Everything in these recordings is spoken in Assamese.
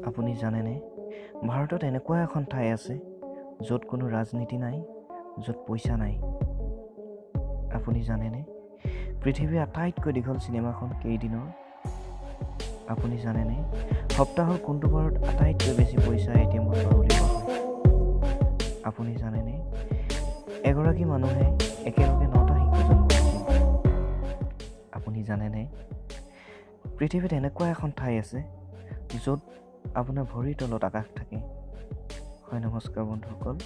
আপুনি জানেনে ভাৰতত এনেকুৱা এখন ঠাই আছে য'ত কোনো ৰাজনীতি নাই, য'ত পইচা নাই। আপুনি জানেনে পৃথিৱীৰ আটাইতকৈ দীঘল চিনেমাখন কেইদিনৰ? আপুনি জানেনে সপ্তাহৰ কোনটো বাৰত আটাইতকৈ বেছি পইচা এটিএমৰ পৰা উলিওৱা হয়? আপুনি জানেনে এগৰাকী মানুহে একেলগে 9টা শিশু জন্ম দিছিল? আপুনি জানেনে পৃথিৱীত এনেকুৱা এখন ঠাই আছে য'ত আপোনাৰ ভৰিৰ তলত আকাশ থাকে? হয়, নমস্কাৰ বন্ধুসকল।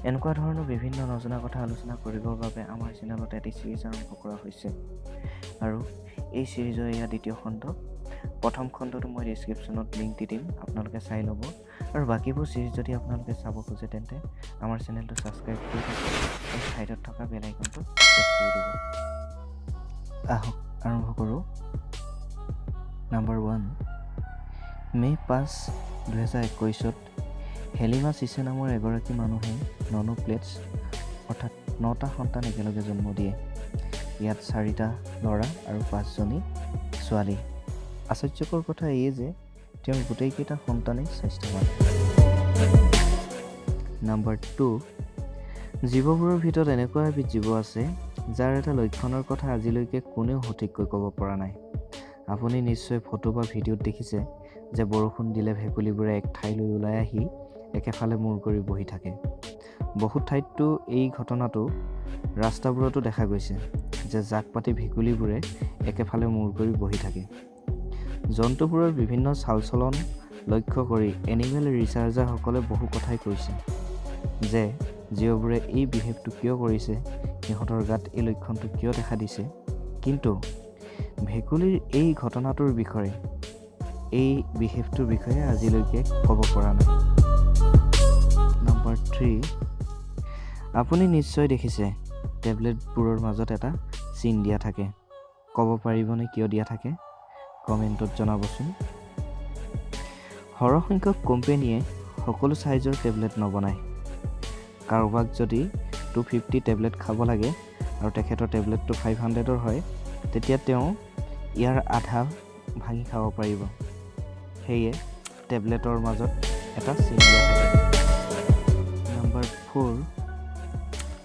এনেকুৱা ধৰণৰ বিভিন্ন নজনা কথা আলোচনা কৰিবৰ বাবে আমাৰ চেনেলত এটি চিৰিজ আৰম্ভ কৰা হৈছে আৰু এই চিৰিজৰ এয়া দ্বিতীয় খণ্ড। প্ৰথম খণ্ডটো মই ডিছক্ৰিপশ্যনত লিংক দি দিম, আপোনালোকে চাই ল'ব। আৰু বাকীবোৰ চিৰিজ যদি আপোনালোকে চাব খোজে তেন্তে আমাৰ চেনেলটো ছাবস্ক্ৰাইব কৰি দিব আৰু ছাইডত থকা বেল আইকনটো প্ৰেছ কৰি দিব। আহক আৰম্ভ কৰোঁ। নম্বৰ 1, মে' 5, 2021 হেলিমা চিচে নামৰ এগৰাকী মানুহে ননোপ্লেটছ অৰ্থাৎ 9টা সন্তান একেলগে জন্ম দিয়ে। ইয়াত 4টা ল'ৰা আৰু 5জনী ছোৱালী। আশ্চৰ্যকৰ কথা এই যে তেওঁৰ গোটেইকেইটা সন্তানেই স্বাস্থ্যৱান। নম্বৰ 2, জীৱবোৰৰ ভিতৰত এনেকুৱা এবিধ জীৱ আছে যাৰ এটা লক্ষণৰ কথা আজিলৈকে কোনেও সঠিককৈ ক'ব পৰা নাই। আপুনি নিশ্চয় ফটো বা ভিডিঅ'ত দেখিছে যে বৰষুণ দিলে ভেকুলীবোৰে এক ঠাইলৈ ওলাই আহি একেফালে মূৰ কৰি বহি থাকে। বহুত ঠাইততো এই ঘটনাটো ৰাস্তাবোৰতো দেখা গৈছে যে জাকপাতি ভেকুলীবোৰে একেফালে মূৰ কৰি বহি থাকে। জন্তুবোৰৰ বিভিন্ন চালচলন লক্ষ্য কৰি এনিমেল ৰিচাৰ্চাৰসকলে বহু কথাই কৈছে যে জীৱবোৰে এই বিহেভটো কিয় কৰিছে, সিহঁতৰ গাত এই লক্ষণটো কিয় দেখা দিছে। কিন্তু ভেকুলীৰ এই ঘটনাটোৰ বিষয়ে, এই বিহেভটোৰ বিষয়ে আজিলৈকে ক'ব পৰা নাই। নম্বৰ 3, আপুনি নিশ্চয় দেখিছে টেবলেটবোৰৰ মাজত এটা চিন দিয়া থাকে। ক'ব পাৰিবনে কিয় দিয়া থাকে? কমেণ্টত জনাবচোন। সৰহসংখ্যক কোম্পানীয়ে সকলো চাইজৰ টেবলেট নবনায়। কাৰোবাক যদি 250 টেবলেট খাব লাগে আৰু তেখেতৰ টেবলেটটো 500ৰ হয়, তেতিয়া তেওঁ ইয়াৰ আধা ভাঙি খাব পাৰিব। সেয়ে টেবলেটৰ মাজত এটা চিন দিয়া থাকে। নম্বৰ 4,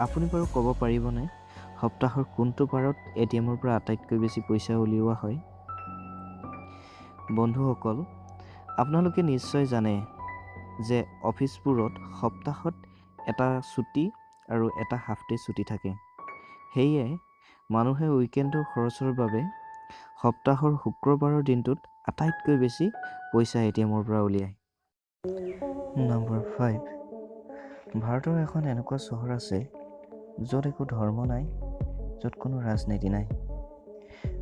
আপুনি বাৰু ক'ব পাৰিবনে সপ্তাহৰ কোনটো বাৰত এটিএমৰ পৰা আটাইতকৈ বেছি পইচা উলিওৱা হয়? বন্ধুসকল, আপোনালোকে নিশ্চয় জানে যে অফিচবোৰত সপ্তাহত এটা ছুটি আৰু এটা হাফ ডে ছুটি থাকে। সেয়ে মানুহে উইকেণ্ডৰ খৰচৰ বাবে সপ্তাহৰ শুক্ৰবাৰৰ দিনটোত আটাইতকৈ বেছি পইচা এটিএমৰ পৰা উলিয়ায়। নম্বৰ 5, ভাৰতৰ এখন এনেকুৱা চহৰ আছে য'ত একো ধৰ্ম নাই, য'ত কোনো ৰাজনীতি নাই।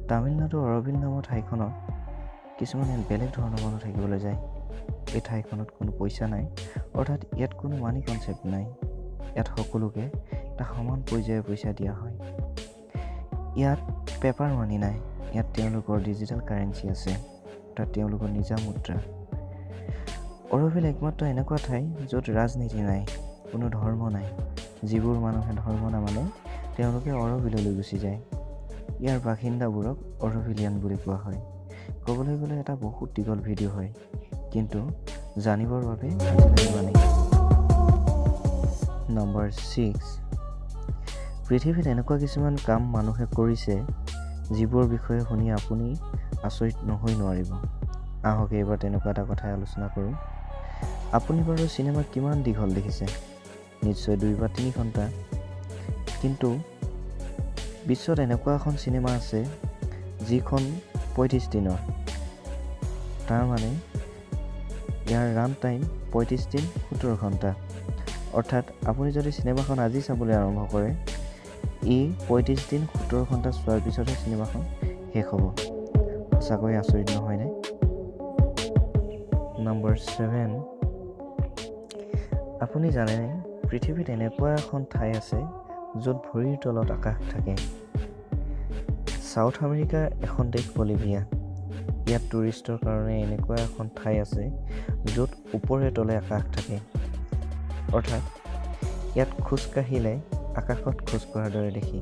তামিলনাডুৰ অৰবিন্দ নামৰ ঠাইখনত কিছুমানে বেলেগ ধৰণৰ মানুহ থাকিবলৈ যায়। এই ঠাইখনত কোনো পইচা নাই, অৰ্থাৎ ইয়াত কোনো মানি কনচেপ্ট নাই। ইয়াত সকলোকে এটা সমান পৰ্যায়ৰ পইচা দিয়া হয়। ইয়াত পেপাৰ মানি নাই, ইয়াত তেওঁলোকৰ ডিজিটেল কাৰেঞ্চি আছে, অৰ্থাৎ তেওঁলোকৰ নিজা মুদ্ৰা। অৰবিল একমাত্ৰ এনেকুৱা ঠাই য'ত ৰাজনীতি নাই, কোনো ধৰ্ম নাই। যিবোৰ মানুহে ধৰ্ম নামানে তেওঁলোকে অৰবিললৈ গুচি যায়। ইয়াৰ বাসিন্দাবোৰক অৰবিলিয়ান বুলি কোৱা হয়। ক'বলৈ গ'লে এটা বহুত দীঘল ভিডিঅ' হয়, কিন্তু জানিবৰ বাবে আজিলৈ ইমানেই। নম্বৰ 6, পৃথিৱীত এনেকুৱা কিছুমান কাম মানুহে কৰিছে যিবোৰৰ বিষয়ে শুনি আপুনি আচৰিত নহৈ নোৱাৰিব। আহক এইবাৰ তেনেকুৱা এটা কথাই আলোচনা কৰোঁ। আপুনি বাৰু চিনেমা কিমান দীঘল দেখিছে? নিশ্চয় 2 বা 3 ঘণ্টা। কিন্তু বিশ্বত এনেকুৱা এখন চিনেমা আছে যিখন 35 দিনৰ। তাৰমানে ইয়াৰ ৰান টাইম 35 দিন 17 ঘণ্টা। অৰ্থাৎ আপুনি যদি চিনেমাখন আজি চাবলৈ আৰম্ভ কৰে, ই 35 দিন 17 ঘণ্টা চোৱাৰ পিছতহে চিনেমাখন শেষ হ'ব। সঁচাকৈ আচৰিত নহয়নে? নম্বৰ 7, আপুনি জানেনে পৃথিৱীত এনেকুৱা এখন ঠাই আছে য'ত ভৰিৰ তলত আকাশ থাকে? চাউথ আমেৰিকাৰ এখন দেশ বলিভিয়া। ইয়াত টুৰিষ্টৰ কাৰণে এনেকুৱা এখন ঠাই আছে য'ত ওপৰে তলে আকাশ থাকে। অৰ্থাৎ ইয়াত খোজকাঢ়িলে আকাশত খোজ কঢ়াৰ দৰে দেখি।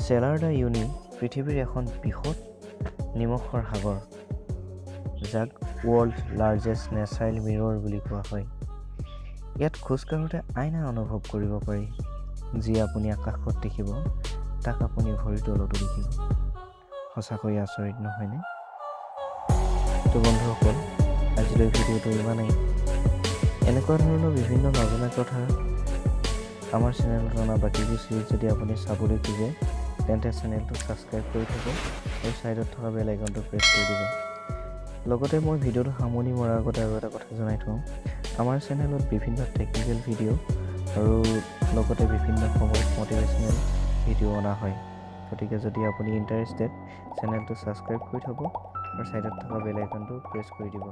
চেলাৰ দা ইউনি পৃথিৱীৰ এখন বৃহৎ নিমখৰ সাগৰ, যাক ৱৰ্ল্ড লাৰ্জেষ্ট নেচাৰেল মিৰৰ বুলি কোৱা হয়। ইয়াত খোজকাঢ়োঁতে আইনা অনুভৱ কৰিব পাৰি। যি আপুনি আকাশত দেখিব তাক আপুনি ভৰিৰ তলতো দেখিব। সঁচাকৈ আচৰিত নহয়নে? তো বন্ধুসকল, আজিলৈ ভিডিঅ'টো ইমানেই। এনেকুৱা ধৰণৰ বিভিন্ন নজনা কথা আমাৰ চেনেলত অনা বাকীবোৰ চিৰিজ যদি আপুনি চাবলৈ খোজে তেন্তে চেনেলটো ছাবস্ক্ৰাইব কৰি থ'ব আৰু ছাইডত থকা বেল আইকনটো প্ৰেছ কৰি দিব। লগতে মই ভিডিঅ'টো সামৰণি মৰাৰ আগতে আৰু এটা কথা জনাই থওঁ, আমাৰ চেনেলত বিভিন্ন টেকনিকেল ভিডিঅ' আৰু লগতে বিভিন্ন সময়ত মটিভেশ্যনেল ভিডিঅ' অনা হয়। গতিকে যদি আপুনি ইণ্টাৰেষ্টেড চেনেলটো ছাবস্ক্ৰাইব কৰি থ'ব আৰু ছাইডত থকা বেল আইকনটো প্ৰেছ কৰি দিব।